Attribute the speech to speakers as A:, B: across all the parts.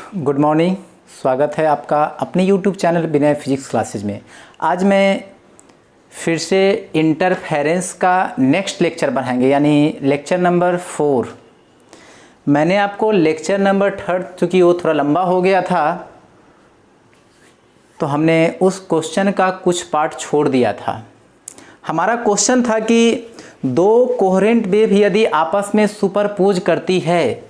A: Good morning. स्वागत है आपका अपने यूट्यूब चैनल विनय फिजिक्स क्लासेज में। आज मैं फिर से इंटरफेरेंस का नेक्स्ट लेक्चर बनाएंगे, यानी लेक्चर नंबर 4। मैंने आपको लेक्चर नंबर 3, चूँकि वो थोड़ा लंबा हो गया था, तो हमने उस क्वेश्चन का कुछ पार्ट छोड़ दिया था। हमारा क्वेश्चन था कि दो कोहेरेंट वेव यदि आपस में सुपरपोज करती है,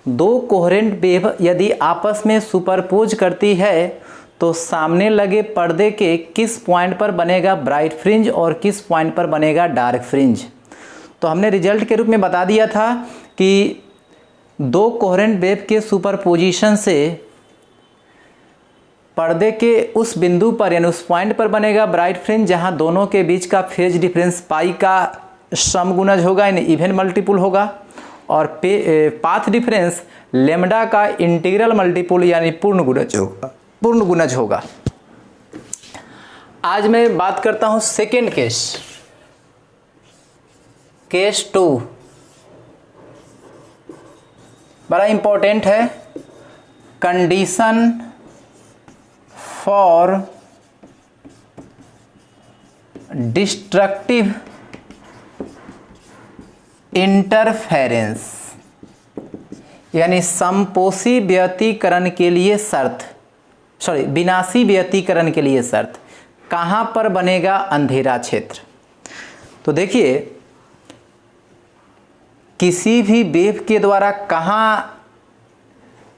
A: दो कोहेरेंट वेव यदि आपस में सुपरपोज करती है तो सामने लगे पर्दे के किस पॉइंट पर बनेगा ब्राइट फ्रिंज और किस पॉइंट पर बनेगा डार्क फ्रिंज। तो हमने रिजल्ट के रूप में बता दिया था कि दो कोहेरेंट वेव के सुपरपोजिशन से पर्दे के उस बिंदु पर यानी उस पॉइंट पर बनेगा ब्राइट फ्रिंज जहां दोनों के बीच का फेज डिफरेंस पाई का समगुणज होगा, यानी इवन मल्टीपुल होगा, और पाथ डिफरेंस लेमडा का इंटीग्रल मल्टीपुल यानी पूर्ण गुणज होगा। आज मैं बात करता हूं सेकेंड केस 2। बड़ा इंपॉर्टेंट है। कंडीशन फॉर डिस्ट्रक्टिव इंटरफेरेंस, यानी समपोषी व्यतिकरण के लिए शर्त, विनाशी व्यतिकरण के लिए शर्त, कहां पर बनेगा अंधेरा क्षेत्र। तो देखिए, किसी भी वेव के द्वारा कहां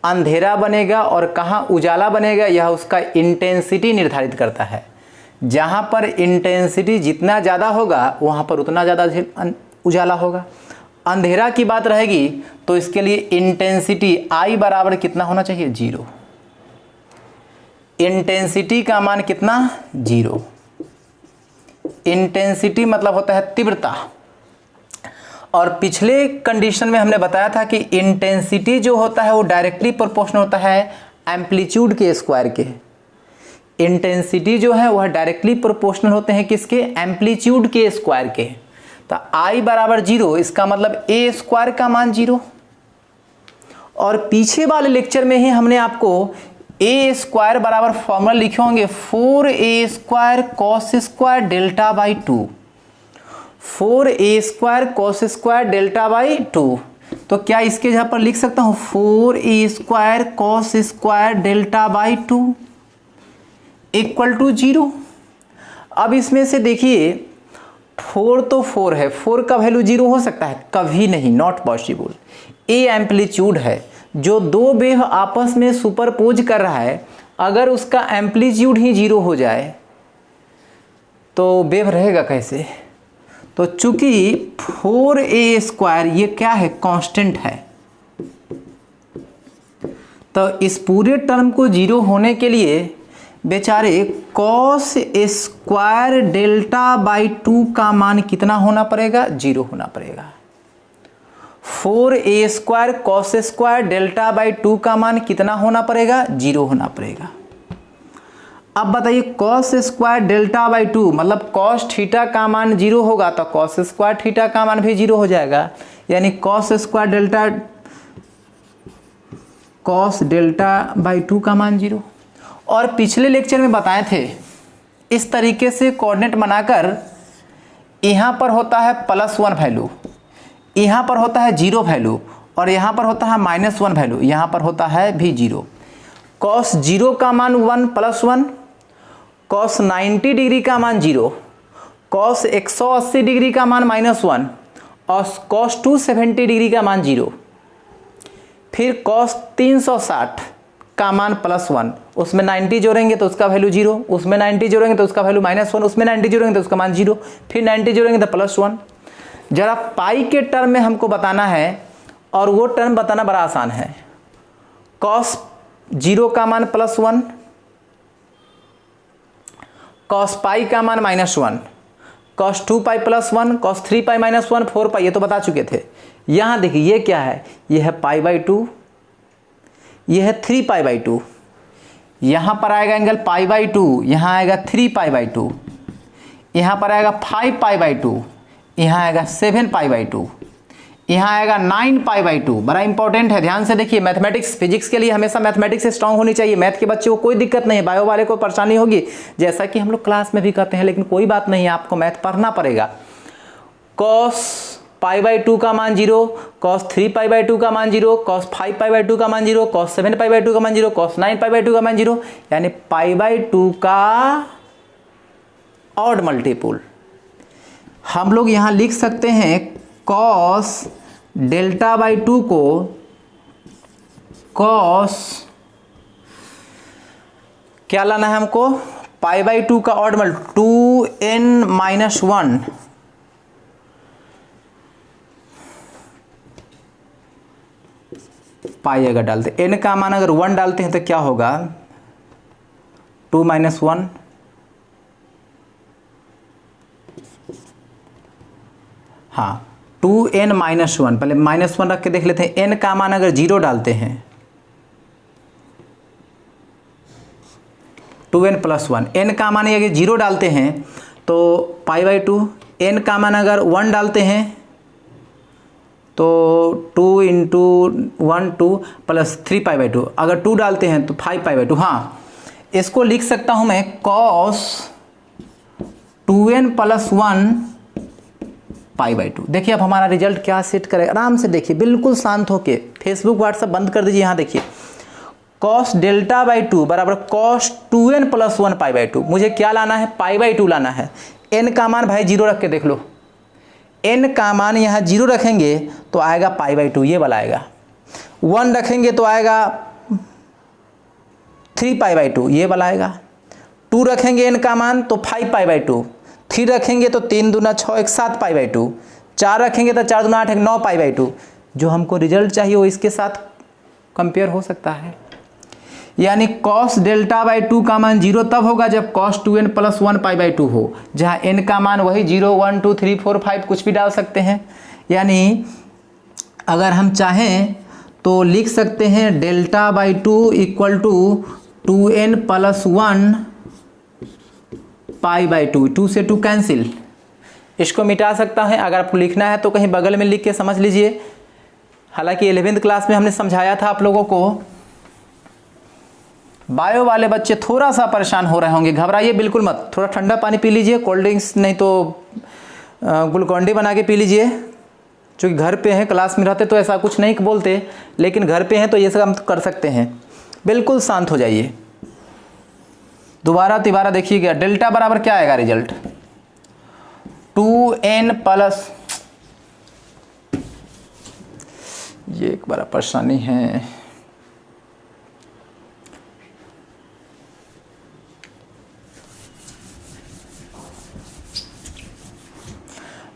A: अंधेरा बनेगा और कहां उजाला बनेगा, यह उसका इंटेंसिटी निर्धारित करता है। जहां पर इंटेंसिटी जितना ज़्यादा होगा वहां पर उतना ज़्यादा उजाला होगा। अंधेरा की बात रहेगी तो इसके लिए इंटेंसिटी I बराबर कितना होना चाहिए, 0। इंटेंसिटी का मान कितना, 0। इंटेंसिटी मतलब होता है तीव्रता। और पिछले कंडीशन में हमने बताया था कि इंटेंसिटी जो होता है वो डायरेक्टली प्रोपोर्शनल होता है एम्पलीट्यूड के स्क्वायर के। इंटेंसिटी जो है वह डायरेक्टली प्रोपोर्शनल होते हैं किसके, एम्पलीट्यूड के स्क्वायर के। तो I बराबर 0, इसका मतलब a स्क्वायर का मान 0। और पीछे वाले लेक्चर में ही हमने आपको a स्क्वायर बराबर फॉर्मूला लिखे होंगे 4a square cos square delta by 2। 4a square cos square delta by 2। तो क्या इसके जगह पर लिख सकता हूं 4a square cos square delta by 2 equal to 0। अब इसमें से देखिए 4 तो 4 है, 4 का वैल्यू 0 हो सकता है, कभी नहीं, नॉट पॉसिबल। ए एम्पलीट्यूड है, जो दो वेव आपस में सुपरपोज कर रहा है, अगर उसका एम्पलीट्यूड ही 0 हो जाए तो वेव रहेगा कैसे। तो चूंकि 4a स्क्वायर ये क्या है, कांस्टेंट है, तो इस पूरे टर्म को 0 होने के लिए बेचारे कॉस स्क्वायर डेल्टा बाई 2 का मान कितना होना पड़ेगा, 0 होना पड़ेगा। 4a square cos square delta by 2 का मान कितना होना पड़ेगा, 0 होना पड़ेगा। अब बताइए कॉस स्क्वायर डेल्टा बाई 2 मतलब कॉस थीटा का मान 0 होगा तो कॉस स्क्वायर थीटा का मान भी 0 हो जाएगा, यानी कॉस डेल्टा बाई 2 का मान 0। और पिछले लेक्चर में बताए थे इस तरीके से कोऑर्डिनेट बनाकर, यहाँ पर होता है +1 वैल्यू, यहाँ पर होता है 0 वैल्यू, और यहाँ पर होता है -1 वैल्यू, यहाँ पर होता है भी 0। कॉस 0 का मान 1 +1, कॉस 90 डिग्री का मान 0, कॉस 180 डिग्री का मान -1 और कॉस 270 डिग्री का मान 0। फिर कॉस 360 का मान +1, उसमें 90 जोड़ेंगे तो उसका वैल्यू 0, उसमें 90 जोड़ेंगे तो उसका वैल्यू -1, उसमें 90 जोड़ेंगे तो उसका मान 0, फिर 90 जोड़ेंगे तो +1। जरा पाई के टर्म में हमको बताना है, और वो टर्म बताना बड़ा आसान है। कॉस 0 का मान +1, कॉस पाई का मान -1, कॉस 2 पाई +1, कॉस 3 पाई -1, 4 पाई, ये तो बता चुके थे। यहाँ देखिए ये क्या है, ये है π/2, ये है 3π/2, यहाँ पर आएगा एंगल π/2, यहाँ आएगा 3π/2, यहाँ पर आएगा 5π/2, यहाँ आएगा 7π/2, यहाँ आएगा 9π/2। बड़ा इंपॉर्टेंट है, ध्यान से देखिए। मैथमेटिक्स फिजिक्स के लिए हमेशा मैथमेटिक्स से स्ट्रांग होनी चाहिए। मैथ के बच्चे को कोई दिक्कत नहीं है, बायो वाले को परेशानी होगी जैसा कि हम लोग क्लास में भी करते हैं, लेकिन कोई बात नहीं है, आपको मैथ पढ़ना पड़ेगा। cos π/2 का मान 0, cos 3π/2 का मान 0, cos 5π/2 का मान 0, cos 7π/2 का मान 0, cos 9π/2 का मान 0, यानी π/2 का ऑड मल्टीपुल। हम लोग यहाँ लिख सकते हैं cos Δ/2 को cos क्या लाना है हमको, π/2 का ऑड मल्टीपुल 2n-1 पाई अगर डालते, n का मान अगर 1 डालते हैं तो क्या होगा, 2 - 1, हाँ 2n-1। पहले -1 रख के देख लेते हैं। n का मान अगर 0 डालते हैं, 2n + 1, n का मान अगर 0 डालते हैं तो π/2, n का मान अगर 1 डालते हैं तो 2 × 1 2 + 3π/2, अगर 2 डालते हैं तो 5π/2। हाँ, इसको लिख सकता हूँ मैं cos 2n + 1 π/2। देखिए अब हमारा रिजल्ट क्या सेट करेगा, आराम से देखिए, बिल्कुल शांत होके। फेसबुक व्हाट्सएप बंद कर दीजिए। यहाँ देखिए cos Δ/2 बराबर cos 2n + 1 π/2। मुझे क्या लाना है, π/2 लाना है। n का मान भाई 0 रख के देख लो, n का मान यहाँ 0 रखेंगे तो आएगा π/2, ये वाला आएगा। 1 रखेंगे तो आएगा 3π/2, ये वाला आएगा। 2 रखेंगे n का मान तो 5π/2, 3 रखेंगे तो 3 दूना 6 1 7π/2, 4 रखेंगे तो 4 दूना 8 1 9π/2। जो हमको रिजल्ट चाहिए वो इसके साथ कंपेयर हो सकता है। यानी cos Δ/2 का मान 0 तब होगा जब cos 2n + 1 π/2 हो, जहाँ n का मान वही 0 1 2 3 4 5 कुछ भी डाल सकते हैं। यानी अगर हम चाहें तो लिख सकते हैं Δ/2 = 2n + 1 π/2। 2 से 2 कैंसिल, इसको मिटा सकता है। अगर आपको लिखना है तो कहीं बगल में लिख के समझ लीजिए। हालांकि 11वीं क्लास में हमने समझाया था आप लोगों को। बायो वाले बच्चे थोड़ा सा परेशान हो रहे होंगे, घबराइए बिल्कुल मत। थोड़ा ठंडा पानी पी लीजिए, कोल्ड ड्रिंक्स नहीं तो ग्लूकॉन-डी बना के पी लीजिए। चूँकि घर पे हैं, क्लास में रहते तो ऐसा कुछ नहीं बोलते, लेकिन घर पे हैं तो ये सब हम कर सकते हैं। बिल्कुल शांत हो जाइए। दोबारा तिबारा देखिएगा, डेल्टा बराबर क्या आएगा रिजल्ट, 2n +, ये एक बड़ा परेशानी है।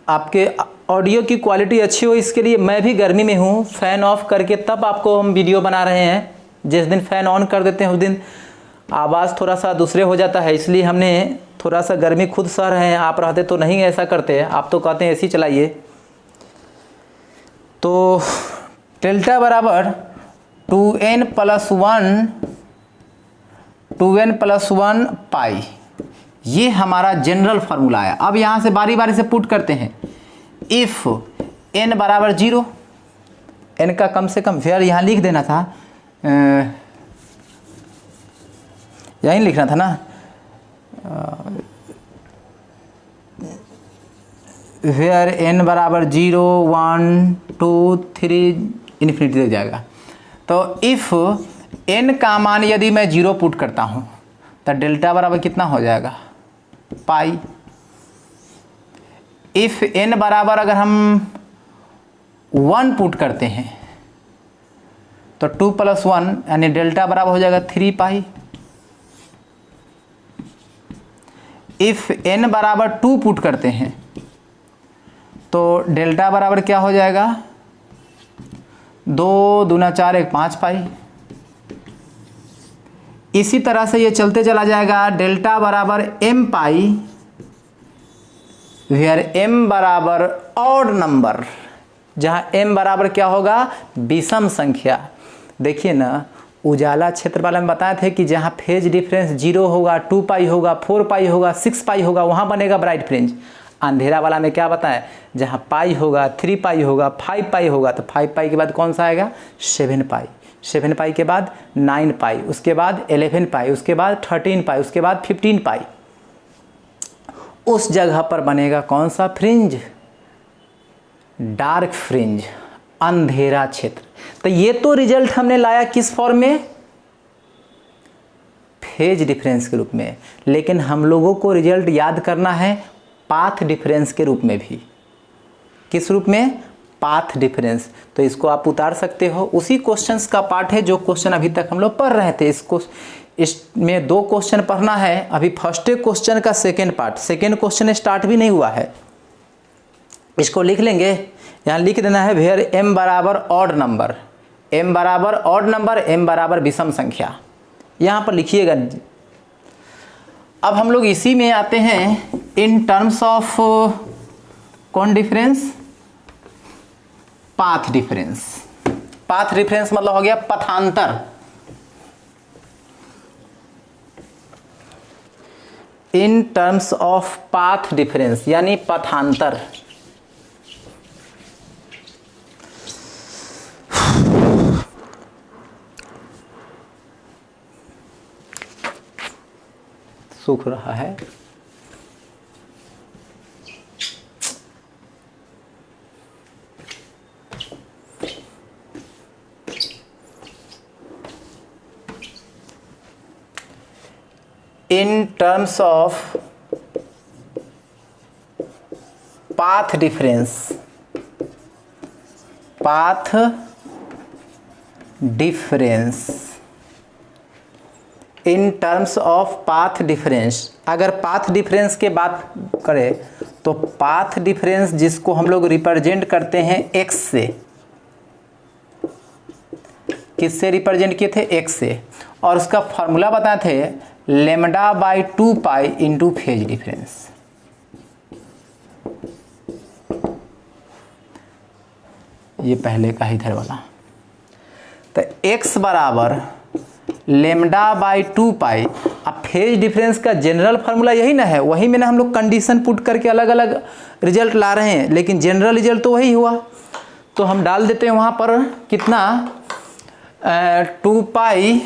A: आपके ऑडियो की क्वालिटी अच्छी हो, इसके लिए मैं भी गर्मी में हूँ, फ़ैन ऑफ करके तब आपको हम वीडियो बना रहे हैं। जिस दिन फ़ैन ऑन कर देते हैं उस दिन आवाज़ थोड़ा सा दूसरे हो जाता है, इसलिए हमने थोड़ा सा गर्मी खुद सह रहे हैं। आप रहते तो नहीं ऐसा करते, आप तो कहते हैं एसी चलाइए। तो डेल्टा बराबर 2n + 1 पाई, ये हमारा जनरल फार्मूला है। अब यहाँ से बारी बारी से पुट करते हैं। इफ़ n बराबर 0, n का कम से कम फिर यहाँ लिख देना था, यहीं लिखना था ना, वेयर n बराबर 0 1 2 3 इन्फिनिटी तक जाएगा। तो इफ़ n का मान यदि मैं 0 पुट करता हूँ तो डेल्टा बराबर कितना हो जाएगा, पाई। इफ़ n बराबर अगर हम 1 पुट करते हैं तो 2 + 1 यानी डेल्टा बराबर हो जाएगा 3 पाई। इफ़ n बराबर 2 पुट करते हैं तो डेल्टा बराबर क्या हो जाएगा, 2 दूना 4 1 5 पाई। इसी तरह से ये चलते चला जाएगा। डेल्टा बराबर m पाई, वेयर m बराबर ऑड नंबर, जहाँ m बराबर क्या होगा, विषम संख्या। देखिए ना, उजाला क्षेत्र वाला में बताए थे कि जहाँ फेज डिफरेंस 0 होगा, 2 पाई होगा, 4 पाई होगा, 6 पाई होगा, वहाँ बनेगा ब्राइट फ्रिंज। अंधेरा वाला में क्या बताएं, जहाँ पाई होगा 3 पाई होगा 5 पाई होगा, तो 5 पाई के बाद कौन सा आएगा 7 पाई, 7 पाई के बाद 9 पाई, उसके बाद 11 पाई, उसके बाद 13 पाई, उसके बाद 15 पाई। उस जगह पर बनेगा कौन सा फ्रिंज, डार्क फ्रिंज, अंधेरा क्षेत्र। तो ये तो रिजल्ट हमने लाया किस फॉर्म में, फेज डिफरेंस के रूप में, लेकिन हम लोगों को रिजल्ट याद करना है पाथ डिफरेंस के रूप में भी। किस रूप में, पाथ डिफरेंस। तो इसको आप उतार सकते हो, उसी क्वेश्चंस का पार्ट है जो क्वेश्चन अभी तक हम लोग पढ़ रहे थे। इसमें 2 क्वेश्चन पढ़ना है, अभी फर्स्ट क्वेश्चन का second part, second question start भी नहीं हुआ है। इसको लिख लेंगे, यहाँ लिख देना है वेयर m बराबर ऑड नंबर, m बराबर ऑड नंबर, m बराबर विषम संख्या, यहाँ पर लिखिएगा। अब हम लोग इसी में आते हैं इन टर्म्स ऑफ कौन difference, path difference. Path difference मतलब हो गया पथांतर। In terms of path difference यानी पथांतर। सूख रहा है, in terms of path difference, path difference, in terms of path difference. अगर पाथ डिफरेंस के बात करें तो पाथ डिफरेंस जिसको हम लोग रिप्रेजेंट करते हैं x से, किससे रिप्रेजेंट किए थे, x से, और उसका फॉर्मूला बताए थे lambda by 2 pi into phase difference. ये पहले का ही इधर वाला, तो x बराबर लेमडा बाई 2 पाई। अब फेज डिफरेंस का जनरल फार्मूला यही ना है, वही में ना हम लोग कंडीशन पुट करके अलग अलग रिजल्ट ला रहे हैं, लेकिन जनरल रिजल्ट तो वही हुआ। तो हम डाल देते हैं वहाँ पर कितना 2 पाई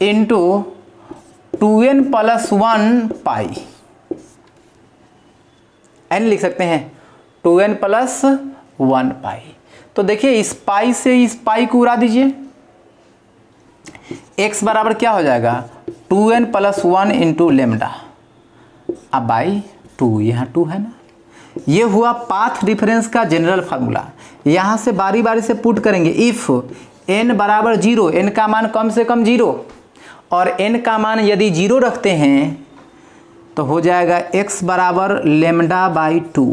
A: इंटू 2n प्लस 1 पाई, n लिख सकते हैं 2n प्लस 1 पाई। तो देखिए इस पाई से इस पाई को उड़ा दीजिए, x बराबर क्या हो जाएगा 2n प्लस 1 इंटू लेमडा, अब बाई 2, यहाँ 2 है ना। ये हुआ पाथ डिफरेंस का जनरल फार्मूला। यहाँ से बारी बारी से पुट करेंगे। इफ n बराबर 0, n का मान कम से कम 0, और n का मान यदि 0 रखते हैं तो हो जाएगा x बराबर लेमडा बाई 2।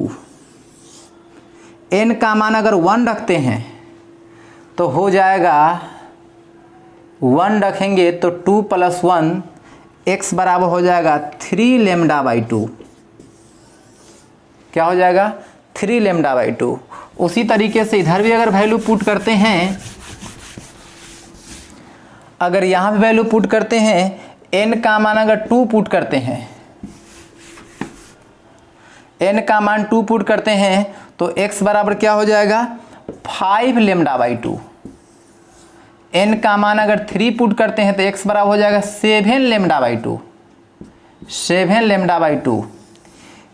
A: n का मान अगर 1 रखते हैं तो हो जाएगा 1 रखेंगे तो 2 प्लस 1, x बराबर हो जाएगा 3 लेमडा बाई 2। क्या हो जाएगा 3 लेमडा बाई 2। उसी तरीके से इधर भी अगर वैल्यू पुट करते हैं, अगर यहाँ भी वैल्यू पुट करते हैं, n का मान अगर 2 पुट करते हैं, n का मान 2 पुट करते हैं तो x बराबर क्या हो जाएगा 5 लेमडा बाई 2। n का मान अगर 3 पुट करते हैं तो x बराबर हो जाएगा 7 लेमडा बाई 2। 7 लेमडा बाई 2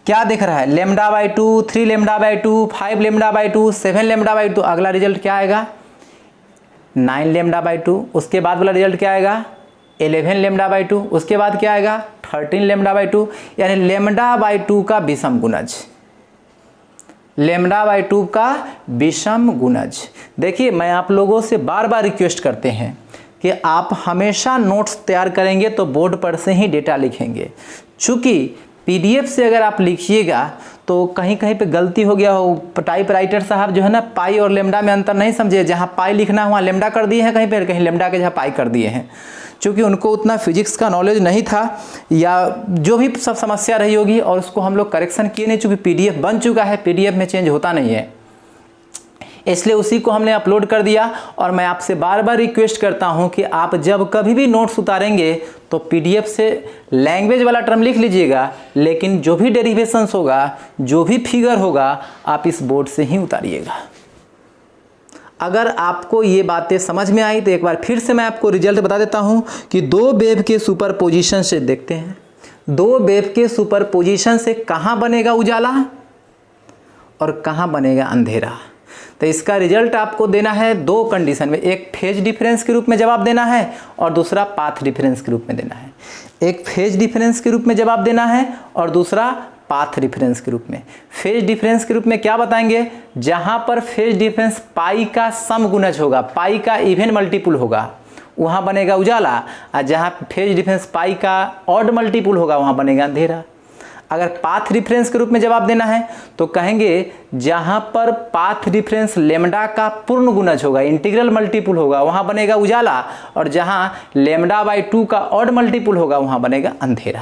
A: क्या दिख रहा है, lambda by 2, 3 lambda by 2, 5 lambda by 2, 7 lambda by 2। अगला रिजल्ट क्या आएगा 9 लेमडा बाई 2। उसके बाद वाला रिजल्ट क्या आएगा 11 लेमडा बाई 2। उसके बाद क्या आएगा 13 लेमडा बाई 2। यानी लेमडा बाई 2 का विषम गुणज, लेमडा बाई 2 का विषम गुणज। देखिए मैं आप लोगों से बार बार रिक्वेस्ट करते हैं कि आप हमेशा नोट्स तैयार करेंगे तो बोर्ड पर से ही डेटा लिखेंगे। चूँकि पीडीएफ से अगर आप लिखिएगा तो कहीं कहीं पे गलती हो गया हो, टाइप राइटर साहब जो है ना पाई और लेमडा में अंतर नहीं समझे, जहाँ पाई लिखना वहाँ लेमडा कर दिए हैं, कहीं पे कहीं लेमडा के जहाँ पाई कर दिए हैं। चूँकि उनको उतना फिजिक्स का नॉलेज नहीं था या जो भी सब समस्या रही होगी, और उसको हम लोग करेक्शन किए नहीं, चूँकि पीडीएफ बन चुका है, पीडीएफ में चेंज होता नहीं है। इसलिए उसी को हमने अपलोड कर दिया। और मैं आपसे बार बार रिक्वेस्ट करता हूं कि आप जब कभी भी नोट्स उतारेंगे तो पीडीएफ से लैंग्वेज वाला टर्म लिख लीजिएगा, लेकिन जो भी डेरिवेशंस होगा, जो भी फिगर होगा, आप इस बोर्ड से ही उतारिएगा। अगर आपको ये बातें समझ में आई तो एक बार फिर से मैं आपको रिजल्ट बता देता हूं कि दो वेव के सुपरपोजिशन से देखते हैं, दो वेव के सुपरपोजिशन से कहां बनेगा उजाला और कहां बनेगा अंधेरा। तो इसका रिजल्ट आपको देना है दो कंडीशन में, एक फेज डिफरेंस के रूप में जवाब देना है और दूसरा पाथ डिफरेंस के रूप में देना है। एक फेज डिफरेंस के रूप में जवाब देना है और दूसरा पाथ डिफरेंस के रूप में। फेज डिफरेंस के रूप में क्या बताएंगे, जहां पर फेज डिफरेंस पाई का सम गुणज होगा, पाई का इवन मल्टीपुल होगा, वहां बनेगा उजाला, और जहां फेज डिफरेंस पाई का ऑड मल्टीपुल होगा वहां बनेगा अंधेरा। अगर पाथ डिफरेंस के रूप में जवाब देना है तो कहेंगे जहां पर पाथ डिफरेंस लेमडा का पूर्ण गुणज होगा, इंटीग्रल मल्टीपुल होगा, वहां बनेगा उजाला, और जहां लेमडा बाई 2 का ऑड मल्टीपुल होगा वहां बनेगा अंधेरा।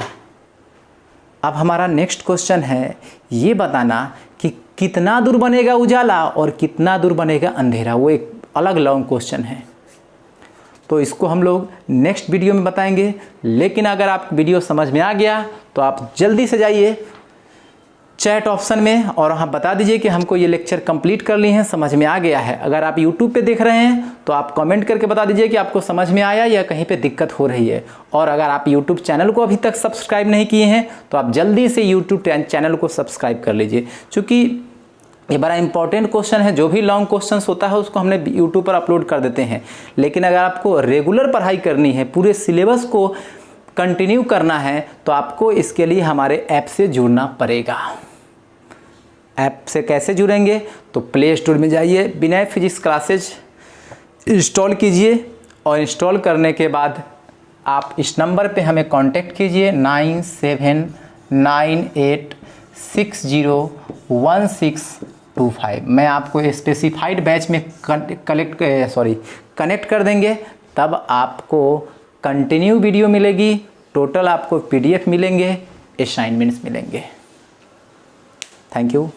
A: अब हमारा नेक्स्ट क्वेश्चन है ये बताना कि कितना दूर बनेगा उजाला और कितना दूर बनेगा अंधेरा, वो एक अलग लॉन्ग क्वेश्चन है, तो इसको हम लोग नेक्स्ट वीडियो में बताएंगे। लेकिन अगर आप वीडियो समझ में आ गया तो आप जल्दी से जाइए चैट ऑप्शन में और वहाँ बता दीजिए कि हमको ये लेक्चर कंप्लीट कर लिए हैं, समझ में आ गया है। अगर आप यूट्यूब पे देख रहे हैं तो आप कमेंट करके बता दीजिए कि आपको समझ में आया या कहीं पे दिक्कत हो रही है। और अगर आप यूट्यूब चैनल को अभी तक सब्सक्राइब नहीं किए हैं तो आप जल्दी से यूट्यूब चैनल को सब्सक्राइब कर लीजिए, क्योंकि ये बड़ा इंपॉर्टेंट क्वेश्चन है। जो भी लॉन्ग क्वेश्चंस होता है उसको हमने यूट्यूब पर अपलोड कर देते हैं, लेकिन अगर आपको रेगुलर पढ़ाई करनी है, पूरे सिलेबस को कंटिन्यू करना है, तो आपको इसके लिए हमारे ऐप से जुड़ना पड़ेगा। ऐप से कैसे जुड़ेंगे, तो प्ले स्टोर में जाइए, विनय फिजिक्स क्लासेज इंस्टॉल कीजिए और इंस्टॉल करने के बाद आप इस नंबर पे हमें कांटेक्ट कीजिए 9798601625। मैं आपको स्पेसिफाइड बैच में कनेक्ट कर देंगे, तब आपको कंटिन्यू वीडियो मिलेगी, टोटल आपको पीडीएफ मिलेंगे, असाइनमेंट्स मिलेंगे। Thank you.